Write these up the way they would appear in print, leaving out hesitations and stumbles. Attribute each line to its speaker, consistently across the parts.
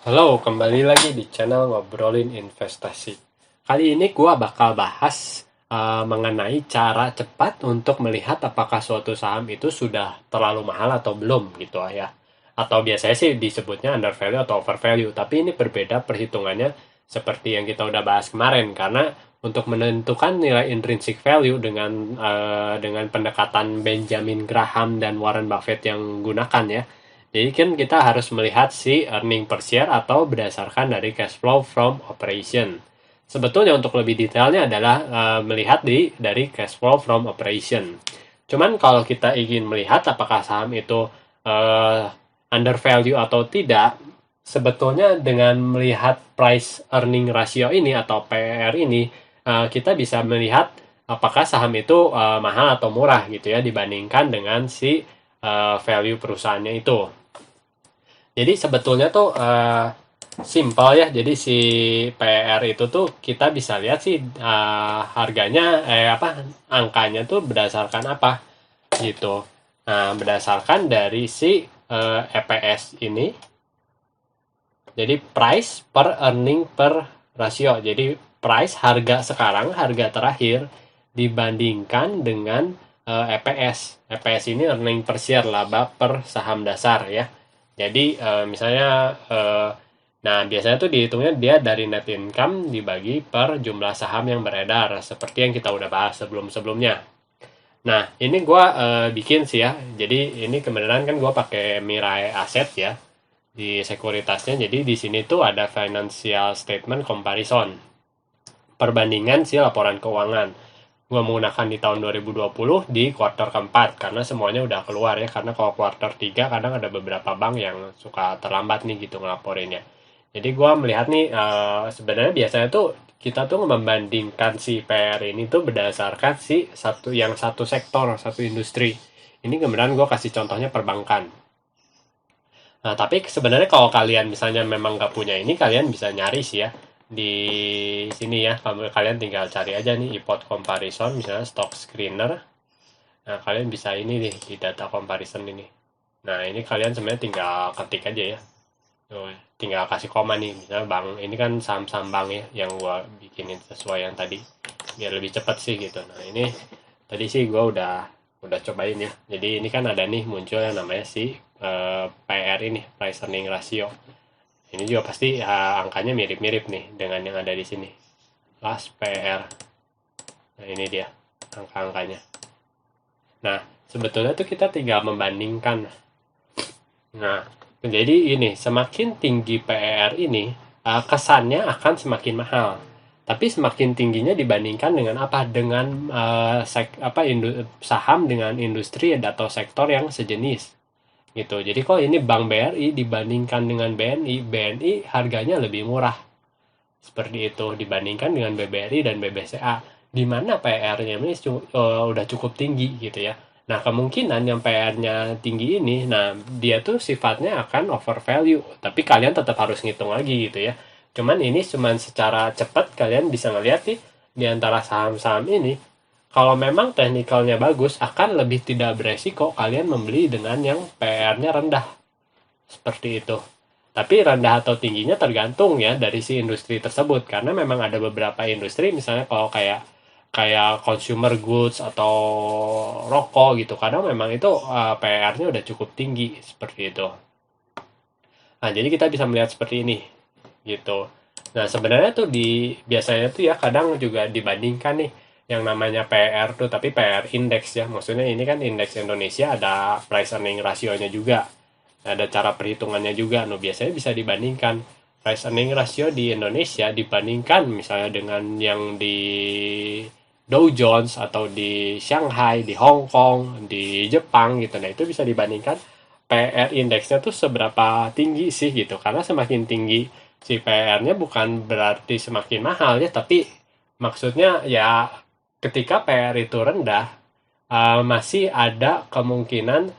Speaker 1: Halo, kembali lagi di channel Ngobrolin Investasi. Kali ini gua bakal bahas mengenai cara cepat untuk melihat apakah suatu saham itu sudah terlalu mahal atau belum gitu ya. Atau biasanya sih disebutnya undervalue atau overvalue, tapi ini berbeda perhitungannya seperti yang kita udah bahas kemarin karena untuk menentukan nilai intrinsic value dengan pendekatan Benjamin Graham dan Warren Buffett yang gunakan ya. Jadi kan kita harus melihat si earning per share atau berdasarkan dari cash flow from operation. Sebetulnya untuk lebih detailnya adalah melihat dari cash flow from operation. Cuman kalau kita ingin melihat apakah saham itu undervalue atau tidak, sebetulnya dengan melihat price earning ratio ini atau PER ini, kita bisa melihat apakah saham itu mahal atau murah gitu ya dibandingkan dengan si value perusahaannya itu. Jadi sebetulnya tuh simpel ya. Jadi si PR itu tuh kita bisa lihat sih harganya angkanya tuh berdasarkan apa gitu. Nah, berdasarkan dari si EPS ini. Jadi price per earning per rasio. Jadi price harga sekarang, harga terakhir dibandingkan dengan EPS. EPS ini earning per share, laba per saham dasar ya. Jadi misalnya nah biasanya tuh dihitungnya dia dari net income dibagi per jumlah saham yang beredar seperti yang kita udah bahas sebelum-sebelumnya. Nah, ini gue bikin sih ya. Jadi ini kebenaran kan gue pakai Mirai Asset ya di sekuritasnya. Jadi di sini tuh ada financial statement comparison. Perbandingan si laporan keuangan. Gue menggunakan di tahun 2020 di kuartal keempat karena semuanya udah keluar ya. Karena kalau kuartal 3 kadang ada beberapa bank yang suka terlambat nih gitu ngelaporinnya. Jadi gue melihat nih sebenarnya biasanya tuh kita tuh membandingkan si PR ini tuh berdasarkan si satu sektor, satu industri. Ini kemudian gue kasih contohnya perbankan. Nah, tapi sebenarnya kalau kalian misalnya memang nggak punya ini, kalian bisa nyari sih ya. Di sini ya, kalian tinggal cari aja nih iPod comparison, misalnya stock screener. Nah, kalian bisa ini nih, di data comparison ini. Nah, ini kalian sebenarnya tinggal ketik aja ya. Tuh, tinggal kasih koma nih, misalnya bank, ini kan saham-saham bank ya, yang gua bikinin sesuai yang tadi. Biar lebih cepat sih gitu. Nah, ini tadi sih gua udah cobain ya. Jadi ini kan ada nih muncul yang namanya si PR ini, price earning ratio. Ini juga pasti angkanya mirip-mirip nih dengan yang ada di sini. Last PR. Nah, ini dia angka-angkanya. Nah, sebetulnya tuh kita tinggal membandingkan. Nah, jadi ini semakin tinggi PER ini kesannya akan semakin mahal. Tapi semakin tingginya dibandingkan dengan apa? Dengan saham dengan industri atau sektor yang sejenis gitu. Jadi kalau ini Bank BRI dibandingkan dengan BNI, BNI harganya lebih murah. Seperti itu dibandingkan dengan BBRI dan BBCA, di mana PR-nya ini udah cukup tinggi gitu ya. Nah, kemungkinan yang PR-nya tinggi ini, nah dia tuh sifatnya akan overvalue, tapi kalian tetap harus ngitung lagi gitu ya. Cuman secara cepat kalian bisa ngeliat sih di antara saham-saham ini, kalau memang teknikalnya bagus, akan lebih tidak beresiko kalian membeli dengan yang PR-nya rendah. Seperti itu. Tapi rendah atau tingginya tergantung ya dari si industri tersebut. Karena memang ada beberapa industri, misalnya kalau kayak kayak consumer goods atau rokok gitu. Kadang memang itu PR-nya udah cukup tinggi seperti itu. Nah, jadi kita bisa melihat seperti ini gitu. Nah, sebenarnya tuh biasanya tuh ya kadang juga dibandingkan nih yang namanya PR tuh, tapi PR index ya. Maksudnya ini kan indeks Indonesia ada price earning ratio-nya juga. Ada cara perhitungannya juga. Nah, biasanya bisa dibandingkan price earning ratio di Indonesia dibandingkan misalnya dengan yang di Dow Jones atau di Shanghai, di Hong Kong, di Jepang gitu. Nah, itu bisa dibandingkan PR indeksnya tuh seberapa tinggi sih gitu. Karena semakin tinggi si PR-nya bukan berarti semakin mahal ya, tapi maksudnya ya ketika PR itu rendah, masih ada kemungkinan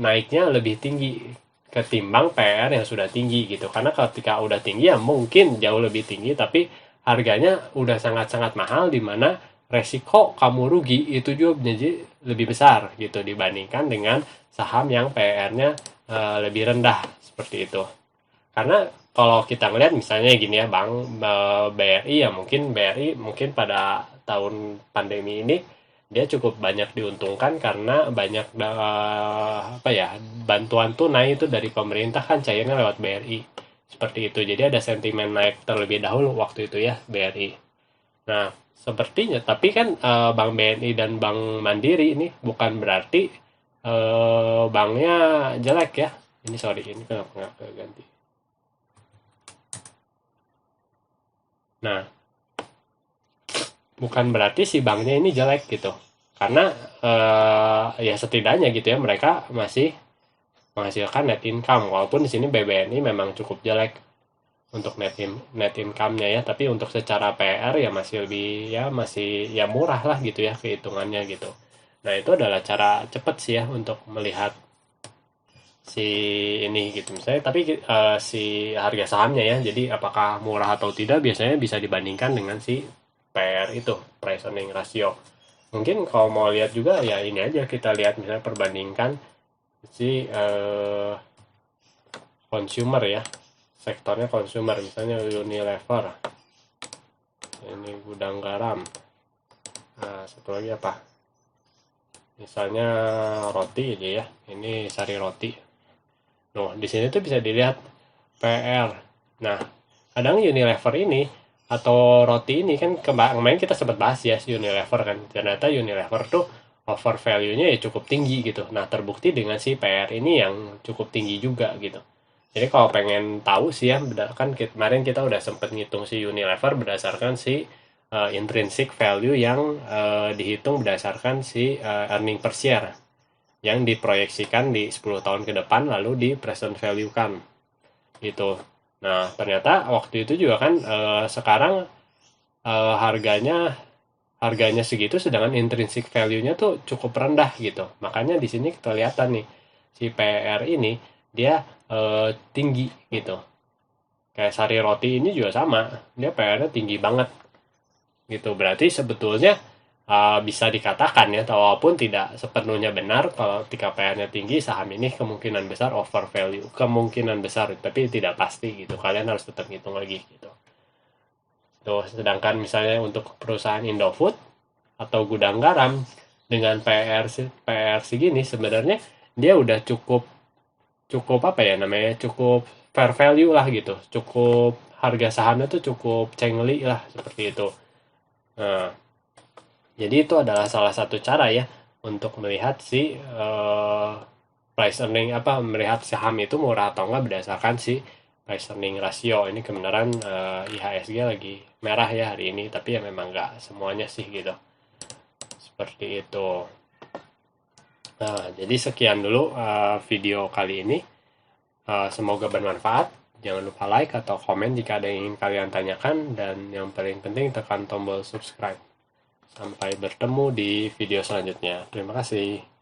Speaker 1: naiknya lebih tinggi ketimbang PR yang sudah tinggi gitu. Karena ketika udah tinggi ya mungkin jauh lebih tinggi, tapi harganya udah sangat-sangat mahal di mana resiko kamu rugi itu juga menjadi lebih besar gitu dibandingkan dengan saham yang PR-nya lebih rendah seperti itu. Karena kalau kita ngelihat misalnya gini ya, Bang, BRI ya, mungkin BRI mungkin pada tahun pandemi ini dia cukup banyak diuntungkan karena banyak apa ya, bantuan tunai itu dari pemerintah kan cairnya lewat BRI. Seperti itu. Jadi ada sentimen naik terlebih dahulu waktu itu ya BRI. Nah, sepertinya tapi kan Bank BNI dan Bank Mandiri ini bukan berarti banknya jelek ya. Ini sorry, ini kenapa nggak ganti. Nah, bukan berarti si banknya ini jelek gitu. Karena ya setidaknya gitu ya mereka masih menghasilkan net income walaupun di sini BBNI memang cukup jelek untuk net income-nya ya, tapi untuk secara PR ya masih lebih ya masih ya murah lah gitu ya kehitungannya gitu. Nah, itu adalah cara cepat sih ya untuk melihat si ini gitu misalnya, tapi si harga sahamnya ya, jadi apakah murah atau tidak biasanya bisa dibandingkan dengan si PR itu, price earning ratio. Mungkin kalau mau lihat juga ya ini aja, kita lihat misalnya perbandingkan si consumer ya, sektornya consumer, misalnya Unilever, ini gudang garam, nah satu lagi apa, misalnya roti aja ya, ini Sari Roti. Nah, di sini tuh bisa dilihat PR. Nah, kadang Unilever ini atau roti ini kan kemarin kita sempat bahas ya Unilever kan. Ternyata Unilever tuh over value-nya ya cukup tinggi gitu. Nah, terbukti dengan si PR ini yang cukup tinggi juga gitu. Jadi kalau pengen tahu sih ya, kan kemarin kita udah sempet ngitung si Unilever berdasarkan si intrinsic value yang dihitung berdasarkan si earning per share yang diproyeksikan di 10 tahun ke depan lalu di present value kan gitu. Nah, ternyata waktu itu juga kan sekarang harganya harganya segitu sedangkan intrinsic value-nya tuh cukup rendah gitu. Makanya di sini kelihatan nih si PR ini dia tinggi gitu. Kayak Sari Roti ini juga sama, dia PR-nya tinggi banget gitu. Berarti sebetulnya bisa dikatakan ya, walaupun tidak sepenuhnya benar, kalau ketika PR-nya tinggi, saham ini kemungkinan besar over value, kemungkinan besar, tapi tidak pasti gitu. Kalian harus tetap hitung lagi gitu. Tuh, sedangkan misalnya untuk perusahaan Indofood atau gudang garam dengan PR segini sebenarnya dia udah cukup cukup apa ya namanya, cukup fair value lah gitu, cukup harga sahamnya tuh cukup cengli lah seperti itu. Nah, jadi itu adalah salah satu cara ya untuk melihat si price earning, apa, melihat saham itu murah atau enggak berdasarkan si price earning ratio. Ini kebenaran IHSG lagi merah ya hari ini, tapi ya memang enggak semuanya sih gitu. Seperti itu. Nah, jadi sekian dulu video kali ini. Semoga bermanfaat. Jangan lupa like atau komen jika ada yang ingin kalian tanyakan, dan yang paling penting tekan tombol subscribe. Sampai bertemu di video selanjutnya. Terima kasih.